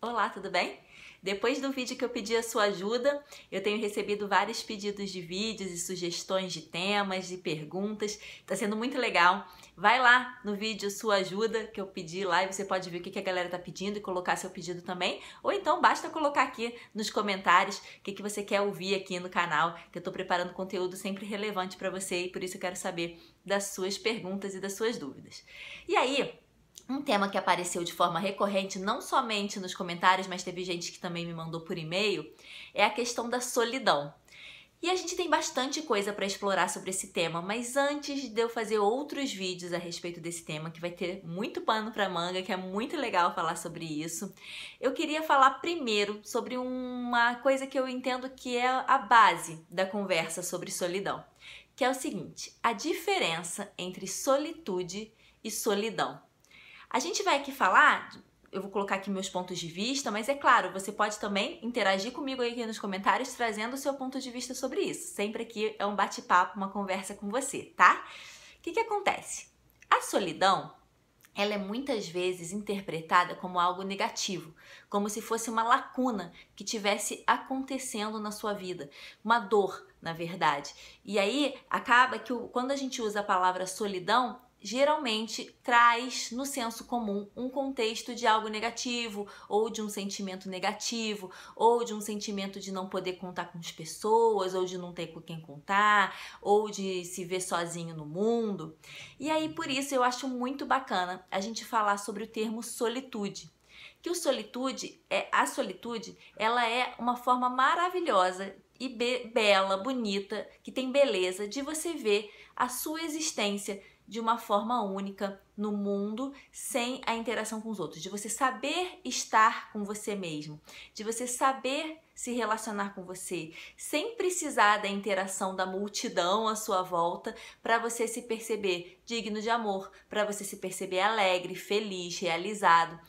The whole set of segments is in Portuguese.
Olá, tudo bem? Depois do vídeo que eu pedi a sua ajuda, eu tenho recebido vários pedidos de vídeos e sugestões de temas, de perguntas. Tá sendo muito legal. Vai lá no vídeo Sua Ajuda, que eu pedi lá, e você pode ver o que a galera tá pedindo e colocar seu pedido também. Ou então basta colocar aqui nos comentários o que você quer ouvir aqui no canal, que eu tô preparando conteúdo sempre relevante para você e por isso eu quero saber das suas perguntas e das suas dúvidas. E aí, um tema que apareceu de forma recorrente, não somente nos comentários, mas teve gente que também me mandou por e-mail, é a questão da solidão. E a gente tem bastante coisa para explorar sobre esse tema, mas antes de eu fazer outros vídeos a respeito desse tema, que vai ter muito pano para manga, que é muito legal falar sobre isso, eu queria falar primeiro sobre uma coisa que eu entendo que é a base da conversa sobre solidão, que é o seguinte: a diferença entre solitude e solidão. A gente vai aqui falar, eu vou colocar aqui meus pontos de vista, mas é claro, você pode também interagir comigo aí aqui nos comentários trazendo o seu ponto de vista sobre isso. Sempre aqui é um bate-papo, uma conversa com você, tá? O que acontece? A solidão, ela é muitas vezes interpretada como algo negativo, como se fosse uma lacuna que tivesse acontecendo na sua vida, uma dor, na verdade. E aí acaba que quando a gente usa a palavra solidão, geralmente traz no senso comum um contexto de algo negativo, ou de um sentimento negativo, ou de um sentimento de não poder contar com as pessoas, ou de não ter com quem contar, ou de se ver sozinho no mundo. E aí, por isso, eu acho muito bacana a gente falar sobre o termo solitude. Que a solitude, ela é uma forma maravilhosa e bela, bonita, que tem beleza de você ver a sua existência de uma forma única no mundo, sem a interação com os outros, de você saber estar com você mesmo, de você saber se relacionar com você, sem precisar da interação da multidão à sua volta, para você se perceber digno de amor, para você se perceber alegre, feliz, realizado.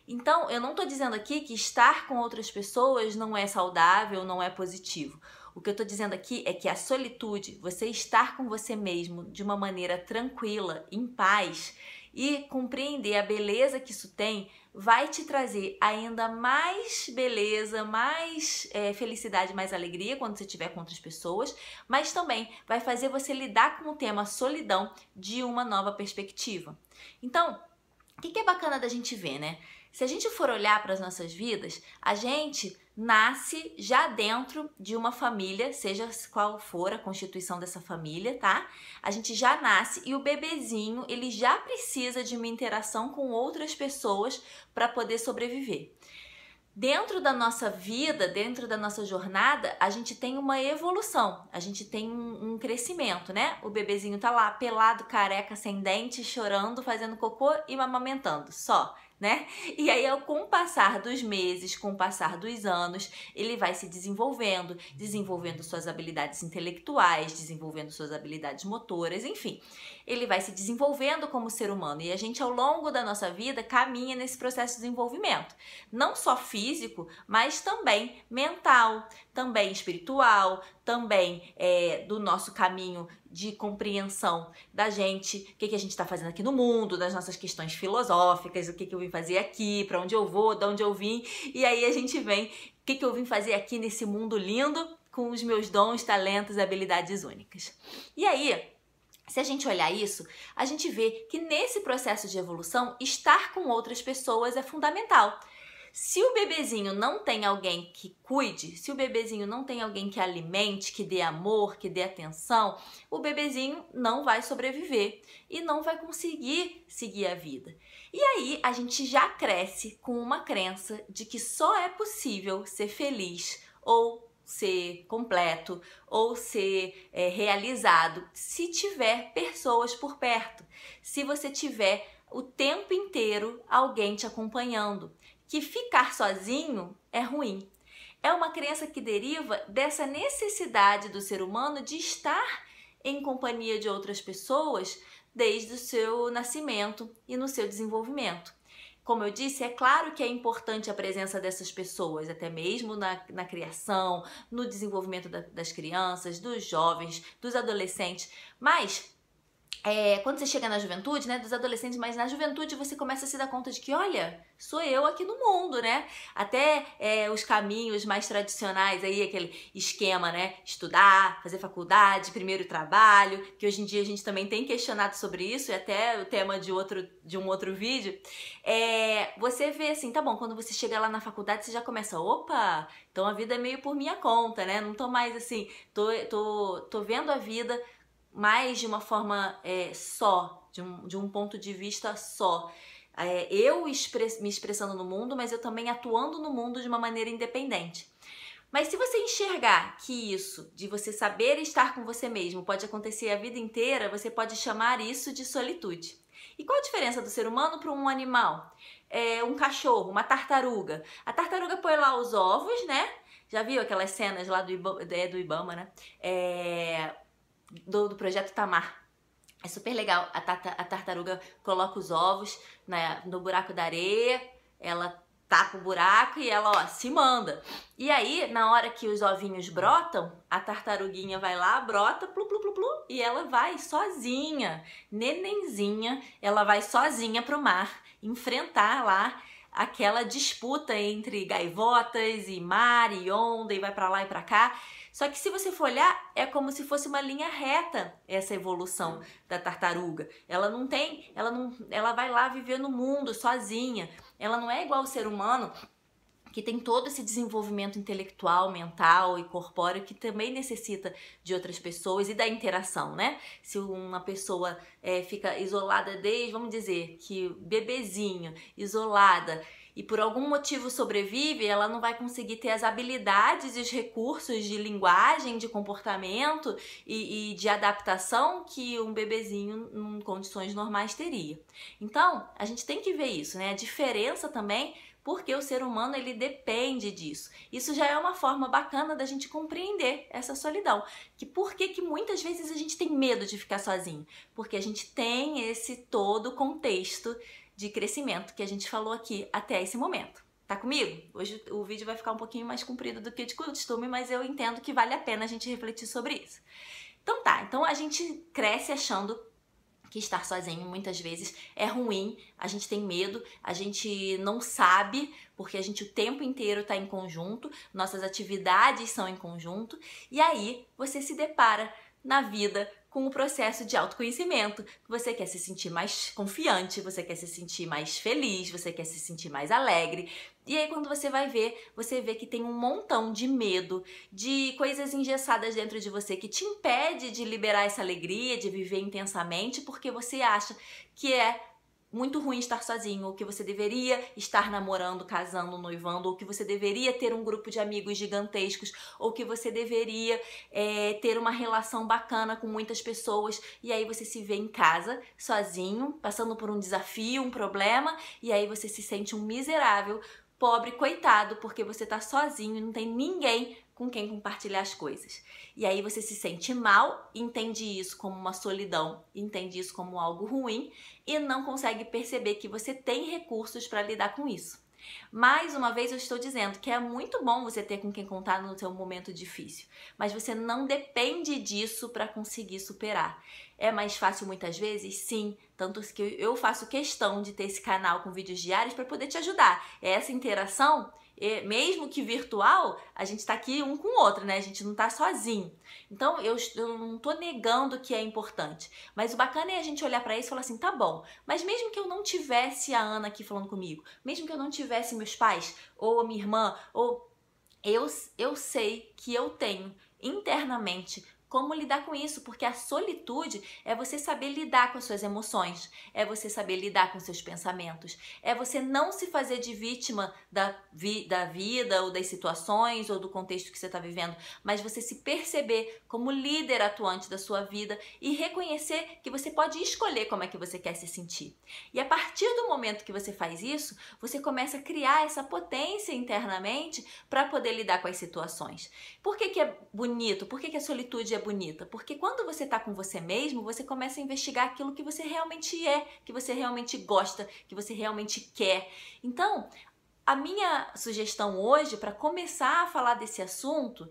Então, eu não estou dizendo aqui que estar com outras pessoas não é saudável, não é positivo. O que eu estou dizendo aqui é que a solitude, você estar com você mesmo de uma maneira tranquila, em paz, e compreender a beleza que isso tem, vai te trazer ainda mais beleza, mais felicidade, mais alegria quando você estiver com outras pessoas, mas também vai fazer você lidar com o tema solidão de uma nova perspectiva. Então, o que é bacana da gente ver, né? Se a gente for olhar para as nossas vidas, a gente nasce já dentro de uma família, seja qual for a constituição dessa família, tá? A gente já nasce e o bebezinho, ele já precisa de uma interação com outras pessoas para poder sobreviver. Dentro da nossa vida, dentro da nossa jornada, a gente tem uma evolução, a gente tem um crescimento, né? O bebezinho tá lá pelado, careca, sem dente, chorando, fazendo cocô e amamentando, só, né? E aí, com o passar dos meses, com o passar dos anos, ele vai se desenvolvendo, desenvolvendo suas habilidades intelectuais, desenvolvendo suas habilidades motoras, enfim. Ele vai se desenvolvendo como ser humano e a gente, ao longo da nossa vida, caminha nesse processo de desenvolvimento. Não só físico, mas também mental, também espiritual, também do nosso caminho de compreensão da gente, o que a gente está fazendo aqui no mundo, das nossas questões filosóficas, o que eu vim fazer aqui, para onde eu vou, de onde eu vim, e aí a gente vem, o que eu vim fazer aqui nesse mundo lindo com os meus dons, talentos e habilidades únicas. E aí, se a gente olhar isso, a gente vê que nesse processo de evolução, estar com outras pessoas é fundamental. Se o bebezinho não tem alguém que cuide, se o bebezinho não tem alguém que alimente, que dê amor, que dê atenção, o bebezinho não vai sobreviver e não vai conseguir seguir a vida. E aí a gente já cresce com uma crença de que só é possível ser feliz ou ser completo ou ser realizado se tiver pessoas por perto, se você tiver o tempo inteiro alguém te acompanhando. Que ficar sozinho é ruim. É uma crença que deriva dessa necessidade do ser humano de estar em companhia de outras pessoas desde o seu nascimento e no seu desenvolvimento. Como eu disse, é claro que é importante a presença dessas pessoas, até mesmo na criação, no desenvolvimento das crianças, dos jovens, dos adolescentes, mas quando você chega na juventude, né, dos adolescentes, mas na juventude você começa a se dar conta de que, olha, sou eu aqui no mundo, né? Até os caminhos mais tradicionais aí, aquele esquema, né? Estudar, fazer faculdade, primeiro trabalho, que hoje em dia a gente também tem questionado sobre isso, e até o tema de um outro vídeo. Você vê assim, tá bom, quando você chega lá na faculdade, você já começa, opa, então a vida é meio por minha conta, né? Não tô mais assim, tô vendo a vida mais de uma forma só, de um ponto de vista só. Eu me expressando no mundo, mas eu também atuando no mundo de uma maneira independente. Mas se você enxergar que isso, de você saber estar com você mesmo, pode acontecer a vida inteira, você pode chamar isso de solitude. E qual a diferença do ser humano para um animal? Um cachorro, uma tartaruga. A tartaruga põe lá os ovos, né? Já viu aquelas cenas lá do Ibama, né? Do Projeto Tamar. É super legal. A tartaruga coloca os ovos no buraco da areia, ela tapa o buraco e ela, ó, se manda. E aí, na hora que os ovinhos brotam, a tartaruguinha vai lá, brota, plu, plu, plu, plu, e ela vai sozinha, nenenzinha, ela vai sozinha pro mar, enfrentar lá aquela disputa entre gaivotas e mar e onda, e vai pra lá e pra cá. Só que se você for olhar, é como se fosse uma linha reta essa evolução da tartaruga. Ela vai lá viver no mundo sozinha. Ela não é igual ao ser humano, que tem todo esse desenvolvimento intelectual, mental e corpóreo que também necessita de outras pessoas e da interação, né? Se uma pessoa fica isolada vamos dizer, que bebezinho, isolada, e por algum motivo sobrevive, ela não vai conseguir ter as habilidades e os recursos de linguagem, de comportamento e de adaptação que um bebezinho em condições normais teria. Então, a gente tem que ver isso, né? A diferença também, porque o ser humano ele depende disso. Isso já é uma forma bacana da gente compreender essa solidão. Por que muitas vezes a gente tem medo de ficar sozinho? Porque a gente tem esse todo contexto de crescimento que a gente falou aqui até esse momento. Tá comigo? Hoje o vídeo vai ficar um pouquinho mais comprido do que de costume, mas eu entendo que vale a pena a gente refletir sobre isso. Então tá, então a gente cresce achando que estar sozinho muitas vezes é ruim, a gente tem medo, a gente não sabe, porque a gente o tempo inteiro está em conjunto, nossas atividades são em conjunto, e aí você se depara na vida com o processo de autoconhecimento. Você quer se sentir mais confiante, você quer se sentir mais feliz, você quer se sentir mais alegre. E aí quando você vai ver, você vê que tem um montão de medo, de coisas engessadas dentro de você que te impede de liberar essa alegria, de viver intensamente, porque você acha que é muito ruim estar sozinho, ou que você deveria estar namorando, casando, noivando, ou que você deveria ter um grupo de amigos gigantescos, ou que você deveria ter uma relação bacana com muitas pessoas, e aí você se vê em casa, sozinho, passando por um desafio, um problema, e aí você se sente um miserável, pobre, coitado, porque você tá sozinho e não tem ninguém com quem compartilhar as coisas. E aí você se sente mal, entende isso como uma solidão, entende isso como algo ruim e não consegue perceber que você tem recursos para lidar com isso. Mais uma vez eu estou dizendo que é muito bom você ter com quem contar no seu momento difícil, mas você não depende disso para conseguir superar. É mais fácil muitas vezes? Sim, tanto que eu faço questão de ter esse canal com vídeos diários para poder te ajudar. Essa interação, mesmo que virtual, a gente tá aqui um com o outro, né? A gente não tá sozinho. Então, eu não tô negando que é importante. Mas o bacana é a gente olhar pra isso e falar assim, tá bom, mas mesmo que eu não tivesse a Ana aqui falando comigo, mesmo que eu não tivesse meus pais, ou a minha irmã, ou eu sei que eu tenho internamente como lidar com isso, porque a solitude é você saber lidar com as suas emoções, é você saber lidar com seus pensamentos, é você não se fazer de vítima da vida ou das situações ou do contexto que você está vivendo, mas você se perceber como líder atuante da sua vida e reconhecer que você pode escolher como é que você quer se sentir. E a partir do momento que você faz isso, você começa a criar essa potência internamente para poder lidar com as situações. Por que é bonito? Por que a solitude é bonita? Porque quando você tá com você mesmo, você começa a investigar aquilo que você realmente é, que você realmente gosta, que você realmente quer. Então, a minha sugestão hoje, para começar a falar desse assunto,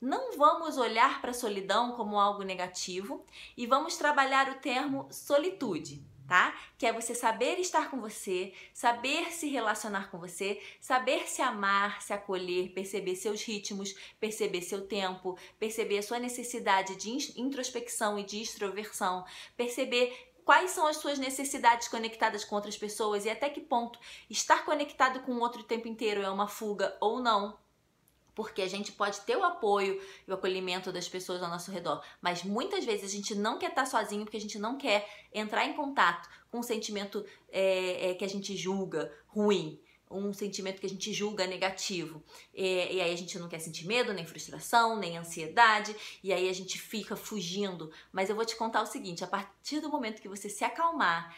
não vamos olhar para a solidão como algo negativo e vamos trabalhar o termo solitude, tá? Que é você saber estar com você, saber se relacionar com você, saber se amar, se acolher, perceber seus ritmos, perceber seu tempo, perceber a sua necessidade de introspecção e de extroversão, perceber quais são as suas necessidades conectadas com outras pessoas e até que ponto estar conectado com o outro o tempo inteiro é uma fuga ou não. Porque a gente pode ter o apoio e o acolhimento das pessoas ao nosso redor, mas muitas vezes a gente não quer estar sozinho porque a gente não quer entrar em contato com um sentimento que a gente julga ruim, um sentimento que a gente julga negativo. E aí a gente não quer sentir medo, nem frustração, nem ansiedade, e aí a gente fica fugindo. Mas eu vou te contar o seguinte, a partir do momento que você se acalmar,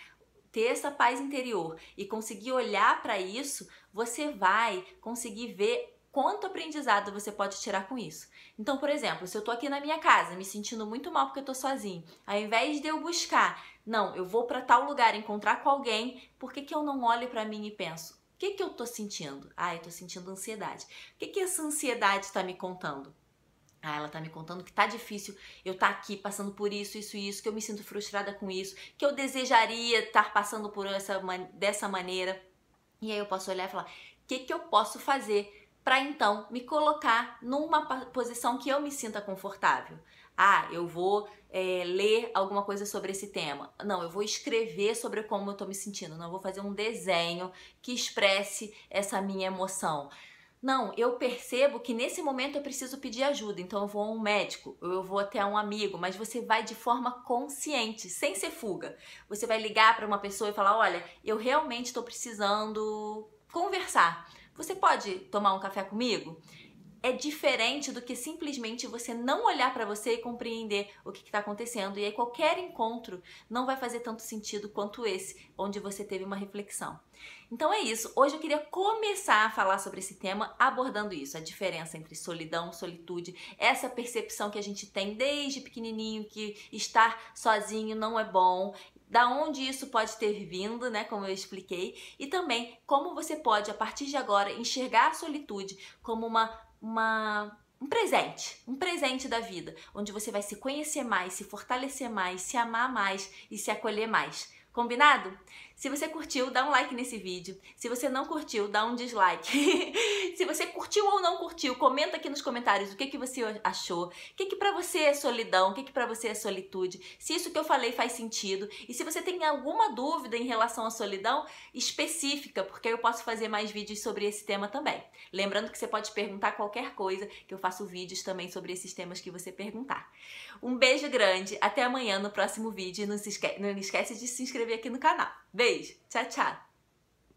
ter essa paz interior e conseguir olhar para isso, você vai conseguir ver quanto aprendizado você pode tirar com isso. Então, por exemplo, se eu tô aqui na minha casa me sentindo muito mal porque eu tô sozinho, ao invés de eu buscar, não, eu vou para tal lugar encontrar com alguém, por que eu não olho para mim e penso, o que eu tô sentindo? Eu tô sentindo ansiedade. O que essa ansiedade está me contando? Ela tá me contando que tá difícil eu tá aqui passando por isso, que eu me sinto frustrada com isso, que eu desejaria estar passando por dessa maneira. E aí eu posso olhar e falar, o que eu posso fazer para então me colocar numa posição que eu me sinta confortável? Eu vou ler alguma coisa sobre esse tema. Não, eu vou escrever sobre como eu tô me sentindo. Não, eu vou fazer um desenho que expresse essa minha emoção. Não, eu percebo que nesse momento eu preciso pedir ajuda, então eu vou a um médico, ou eu vou até um amigo, mas você vai de forma consciente, sem ser fuga. Você vai ligar para uma pessoa e falar, olha, eu realmente estou precisando conversar. Você pode tomar um café comigo? É diferente do que simplesmente você não olhar para você e compreender o que está acontecendo. E aí qualquer encontro não vai fazer tanto sentido quanto esse, onde você teve uma reflexão. Então é isso. Hoje eu queria começar a falar sobre esse tema abordando isso, a diferença entre solidão, solitude, essa percepção que a gente tem desde pequenininho que estar sozinho não é bom, da onde isso pode ter vindo, né, como eu expliquei, e também como você pode, a partir de agora, enxergar a solitude como um presente da vida, onde você vai se conhecer mais, se fortalecer mais, se amar mais e se acolher mais. Combinado? Se você curtiu, dá um like nesse vídeo. Se você não curtiu, dá um dislike. Se você curtiu ou não curtiu, comenta aqui nos comentários o que você achou. O que pra você é solidão, o que pra você é solitude. Se isso que eu falei faz sentido. E se você tem alguma dúvida em relação à solidão específica, porque eu posso fazer mais vídeos sobre esse tema também. Lembrando que você pode perguntar qualquer coisa, que eu faço vídeos também sobre esses temas que você perguntar. Um beijo grande, até amanhã no próximo vídeo. Não esquece de se inscrever aqui no canal. Beijo, tchau, tchau!